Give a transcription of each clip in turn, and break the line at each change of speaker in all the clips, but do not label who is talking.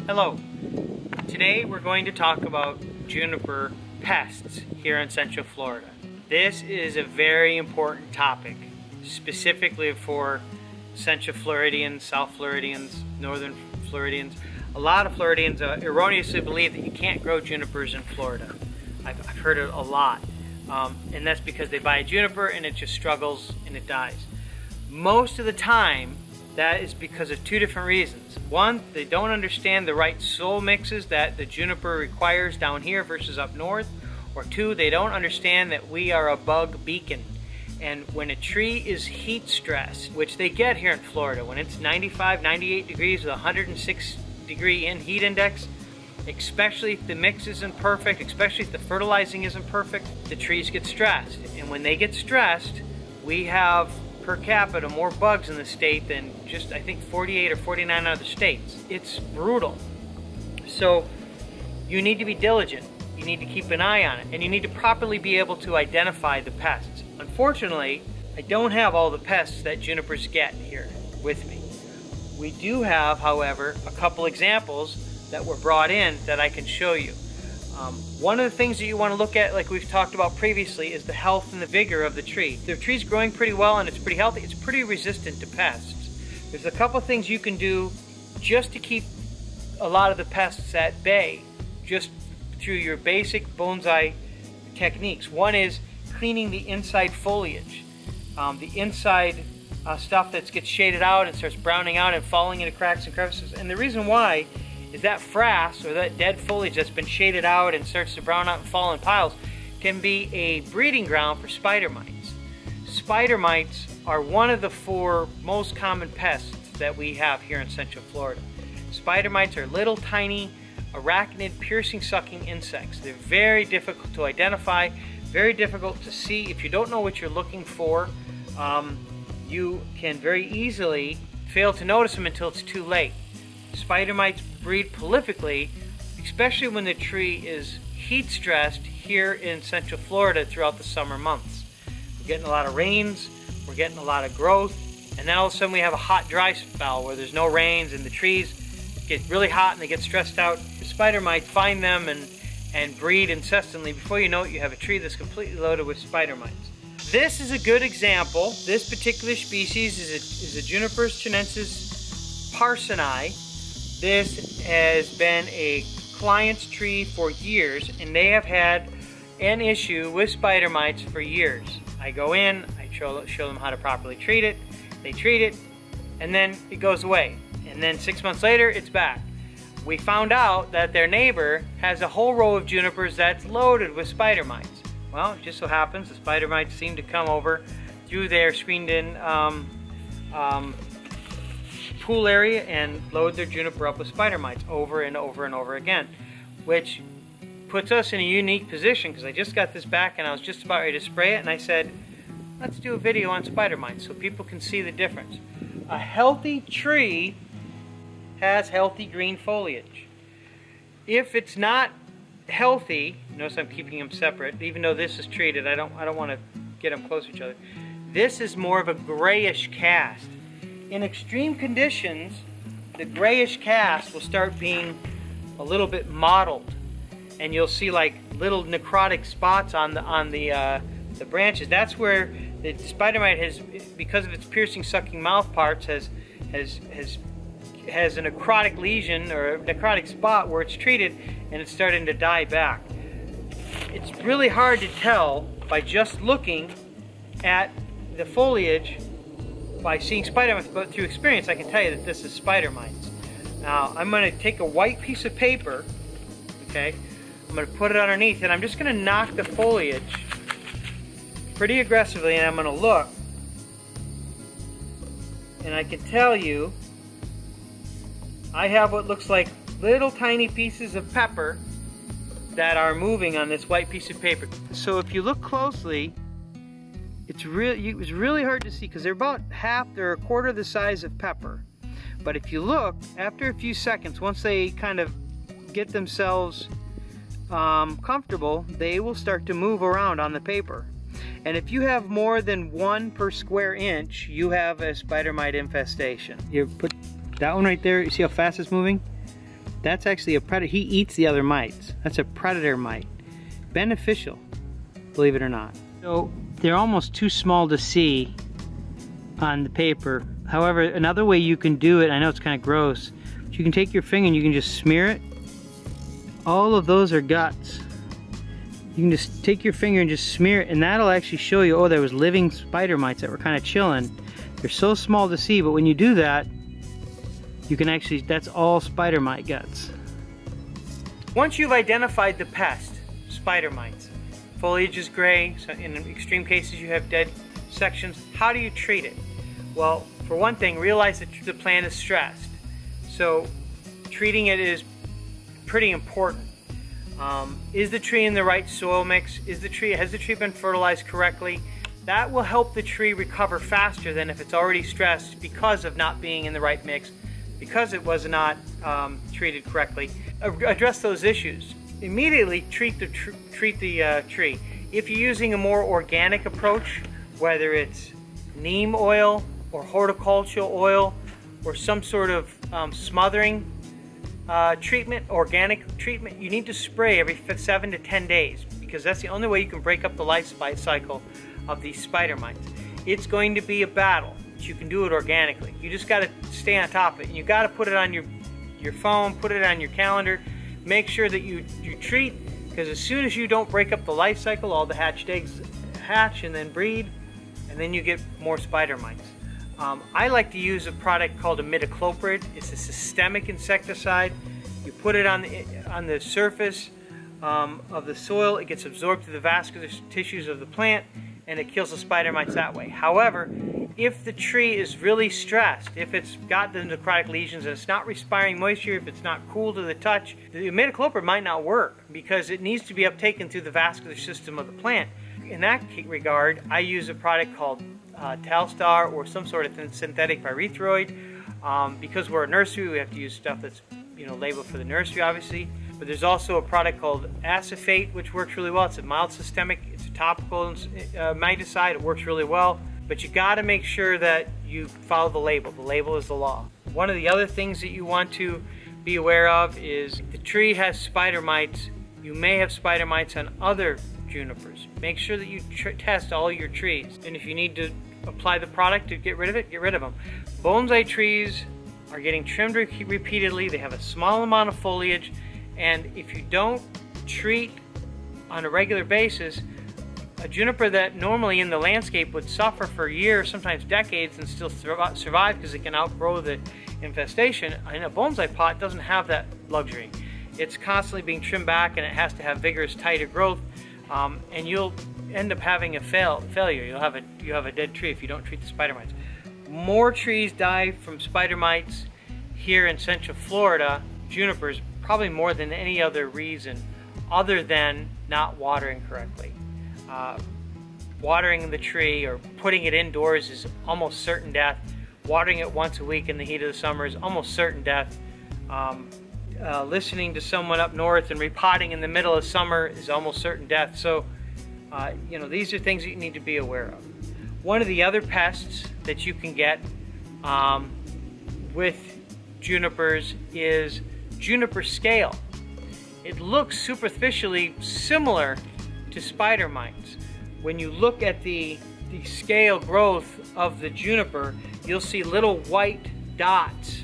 Hello. Today we're going to talk about juniper pests here in Central Florida. This is a very important topic, specifically for Central Floridians, South Floridians, Northern Floridians. A lot of Floridians erroneously believe that you can't grow junipers in Florida. I've heard it a lot. And that's because they buy a juniper and it just struggles and it dies. Most of the time, that is because of two different reasons. One, they don't understand the right soil mixes that the juniper requires down here versus up north. Or two, they don't understand that we are a bug beacon. And when a tree is heat stressed, which they get here in Florida, when it's 95, 98 degrees with 106-degree heat index, especially if the mix isn't perfect, especially if the fertilizing isn't perfect, the trees get stressed. And when they get stressed, we have per capita more bugs in the state than just, I think, 48 or 49 other states. It's brutal. So you need to be diligent. You need to keep an eye on it. And you need to properly be able to identify the pests. Unfortunately, I don't have all the pests that junipers get here with me. We do have, however, a couple examples that were brought in that I can show you. One of the things that you want to look at, like we've talked about previously, is the health and the vigor of the tree. If the tree's growing pretty well and it's pretty healthy, it's pretty resistant to pests. There's a couple things you can do just to keep a lot of the pests at bay, just through your basic bonsai techniques. One is cleaning the inside foliage. The inside stuff that gets shaded out and starts browning out and falling into cracks and crevices. And the reason why is that frass, or that dead foliage that's been shaded out and starts to brown out and fall in piles, can be a breeding ground for spider mites. Spider mites are one of the 4 most common pests that we have here in Central Florida. Spider mites are little tiny arachnid piercing sucking insects. They're very difficult to identify, very difficult to see. If you don't know what you're looking for, you can very easily fail to notice them until it's too late. Spider mites breed prolifically, especially when the tree is heat stressed here in Central Florida throughout the summer months. We're getting a lot of rains, we're getting a lot of growth, and then all of a sudden we have a hot, dry spell where there's no rains and the trees get really hot and they get stressed out. The spider mites find them and breed incessantly. Before you know it, you have a tree that's completely loaded with spider mites. This is a good example. This particular species is a Juniper chinensis parsoni. This has been a client's tree for years, and they have had an issue with spider mites for years. I go in, I show them how to properly treat it, they treat it, and then it goes away. And then 6 months later, it's back. We found out that their neighbor has a whole row of junipers that's loaded with spider mites. Well, it just so happens the spider mites seem to come over through their screened-in pool area and load their juniper up with spider mites over and over and over again, which puts us in a unique position, because I just got this back and I was just about ready to spray it, and I said, let's do a video on spider mites so people can see the difference. A healthy tree has healthy green foliage. If it's not healthy, notice I'm keeping them separate, even though this is treated, I don't want to get them close to each other. This is more of a grayish cast. In extreme conditions, the grayish cast will start being a little bit mottled, and you'll see like little necrotic spots on the branches. That's where the spider mite has, because of its piercing, sucking mouth parts, has a necrotic lesion or a necrotic spot where it's treated, and it's starting to die back. It's really hard to tell by just looking at the foliage. By seeing spider mites, but through experience I can tell you that this is spider mites. Now I'm going to take a white piece of paper, okay, I'm going to put it underneath, and I'm just going to knock the foliage pretty aggressively, and I'm going to look, and I can tell you I have what looks like little tiny pieces of pepper that are moving on this white piece of paper. So if you look closely, it was really hard to see, because they're about they're a quarter the size of pepper. But if you look, after a few seconds, once they kind of get themselves comfortable, they will start to move around on the paper. And if you have more than 1 per square inch, you have a spider mite infestation. You put that one right there, you see how fast it's moving? That's actually a predator. He eats the other mites. That's a predator mite. Beneficial, believe it or not. So they're almost too small to see on the paper. However, another way you can do it, I know it's kind of gross, but you can take your finger and you can just smear it. All of those are guts. You can just take your finger and just smear it, and that'll actually show you, oh, there was living spider mites that were kind of chilling. They're so small to see, but when you do that, you can actually, that's all spider mite guts. Once you've identified the pest, spider mites, foliage is gray, so in extreme cases you have dead sections, how do you treat it? Well, for one thing, realize that the plant is stressed. So treating it is pretty important. Is the tree in the right soil mix? Has the tree been fertilized correctly? That will help the tree recover faster than if it's already stressed because of not being in the right mix, because it was not treated correctly. Address those issues. Immediately treat the tree. If you're using a more organic approach, whether it's neem oil or horticultural oil or some sort of smothering treatment, organic treatment, you need to spray every 7 to 10 days because that's the only way you can break up the life cycle of these spider mites. It's going to be a battle, but you can do it organically. You just got to stay on top of it, and you got to put it on your phone, put it on your calendar. Make sure that you treat, because as soon as you don't break up the life cycle, all the hatched eggs hatch and then breed, and then you get more spider mites. I like to use a product called imidacloprid. It's a systemic insecticide. You put it on the surface of the soil. It gets absorbed through the vascular tissues of the plant, and it kills the spider mites that way. However, if the tree is really stressed, if it's got the necrotic lesions and it's not respiring moisture, if it's not cool to the touch, the imidacloprid might not work because it needs to be uptaken through the vascular system of the plant. In that regard, I use a product called Talstar or some sort of synthetic pyrethroid. Because we're a nursery, we have to use stuff that's labeled for the nursery, obviously. But there's also a product called Acephate, which works really well. It's a mild systemic, it's a topical miticide. It works really well. But you got to make sure that you follow the label. The label is the law. One of the other things that you want to be aware of is if the tree has spider mites, you may have spider mites on other junipers. Make sure that you test all your trees. And if you need to apply the product to get rid of it, get rid of them. Bonsai trees are getting trimmed repeatedly. They have a small amount of foliage. And if you don't treat on a regular basis, a juniper that normally in the landscape would suffer for years, sometimes decades, and still survive because it can outgrow the infestation, in a bonsai pot doesn't have that luxury. It's constantly being trimmed back, and it has to have vigorous, tighter growth, and you'll end up having a failure. You have a dead tree if you don't treat the spider mites. More trees die from spider mites here in Central Florida, junipers, probably more than any other reason other than not watering correctly. Watering the tree or putting it indoors is almost certain death. Watering it once a week in the heat of the summer is almost certain death. Listening to someone up north and repotting in the middle of summer is almost certain death. So, these are things that you need to be aware of. One of the other pests that you can get with junipers is Juniper Scale. It looks superficially similar to spider mites. When you look at the scale growth of the juniper, you'll see little white dots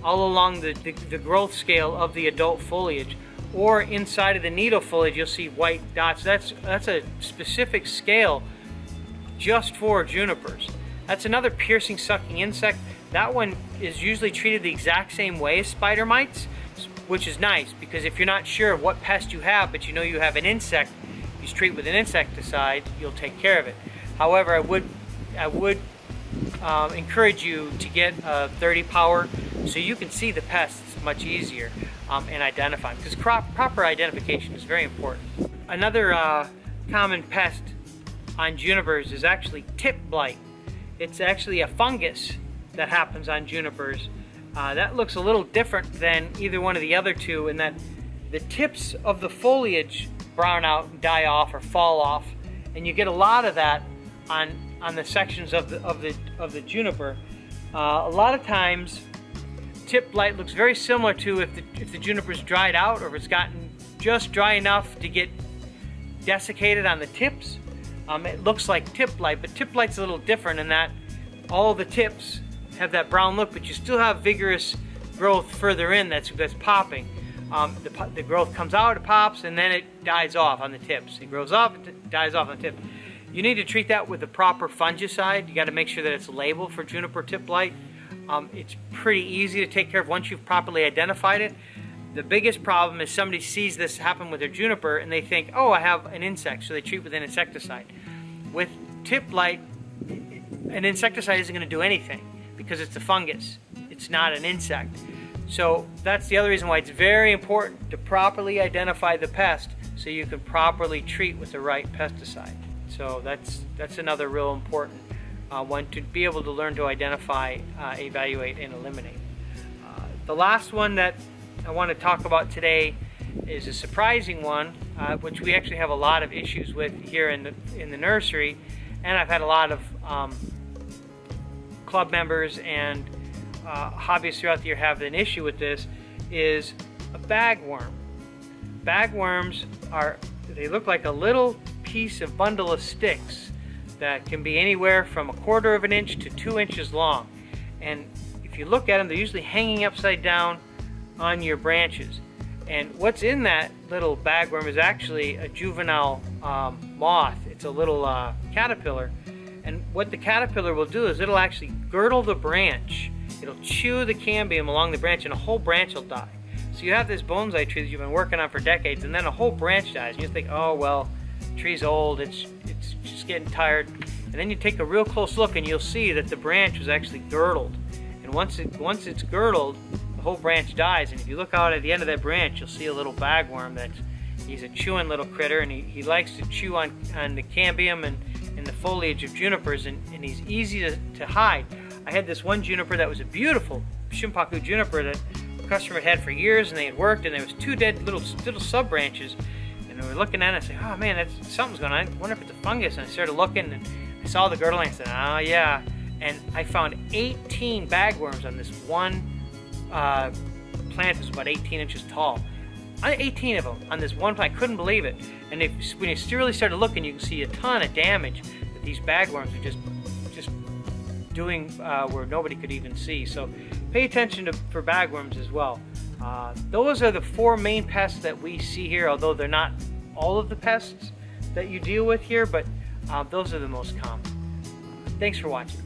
all along the growth scale of the adult foliage, or inside of the needle foliage you'll see white dots. That's a specific scale just for junipers. That's another piercing, sucking insect. That one is usually treated the exact same way as spider mites, which is nice because if you're not sure of what pest you have, but you know you have an insect, you treat with an insecticide, you'll take care of it. However, I would encourage you to get a 30 power so you can see the pests much easier and identify them, because proper identification is very important. Another common pest on junipers is actually tip blight. It's actually a fungus that happens on junipers. That looks a little different than either one of the other two in that the tips of the foliage brown out and die off or fall off, and you get a lot of that on the sections of the juniper. A lot of times Tiplight looks very similar to if the juniper's dried out, or if it's gotten just dry enough to get desiccated on the tips. It looks like Tiplight, but Tiplight's a little different in that all the tips have that brown look, but you still have vigorous growth further in that's popping. The growth comes out, it pops, and then it dies off on the tips. It grows up, it dies off on the tip. You need to treat that with the proper fungicide. You got to make sure that it's labeled for Juniper Tiplight. It's pretty easy to take care of once you've properly identified it. The biggest problem is somebody sees this happen with their juniper and they think, oh, I have an insect, so they treat with an insecticide. With Tiplight, an insecticide isn't going to do anything because it's a fungus. It's not an insect. So that's the other reason why it's very important to properly identify the pest so you can properly treat with the right pesticide. So that's another real important one, to be able to learn to identify, evaluate, and eliminate. The last one that I want to talk about today is a surprising one, which we actually have a lot of issues with here in the nursery, and I've had a lot of club members and hobbyists throughout the year have an issue with this, is a bagworm. Bagworms they look like a little piece of bundle of sticks that can be anywhere from 1/4 of an inch to 2 inches long. And if you look at them, they're usually hanging upside down on your branches. And what's in that little bagworm is actually a juvenile moth. It's a little caterpillar. And what the caterpillar will do is it'll actually girdle the branch. It'll chew the cambium along the branch, and a whole branch will die. So you have this bonsai tree that you've been working on for decades, and then a whole branch dies. And you think, oh, well, the tree's old, it's just getting tired. And then you take a real close look and you'll see that the branch was actually girdled. And once it's girdled, the whole branch dies. And if you look out at the end of that branch, you'll see a little bagworm he's a chewing little critter, and he likes to chew on the cambium and the foliage of junipers, and he's easy to hide. I had this one juniper that was a beautiful Shimpaku juniper that a customer had for years, and they had worked, and there was 2 dead little sub branches. And we were looking at it and I said, oh man, something's going on. I wonder if it's a fungus. And I started looking and I saw the girdle and I said, oh yeah. And I found 18 bagworms on this one plant that was about 18 inches tall. 18 of them on this one plant. I couldn't believe it. And when you really started looking, you can see a ton of damage that these bagworms were just doing where nobody could even see. So pay attention for bagworms as well. Those are the 4 main pests that we see here, although they're not all of the pests that you deal with here, but those are the most common. Thanks for watching.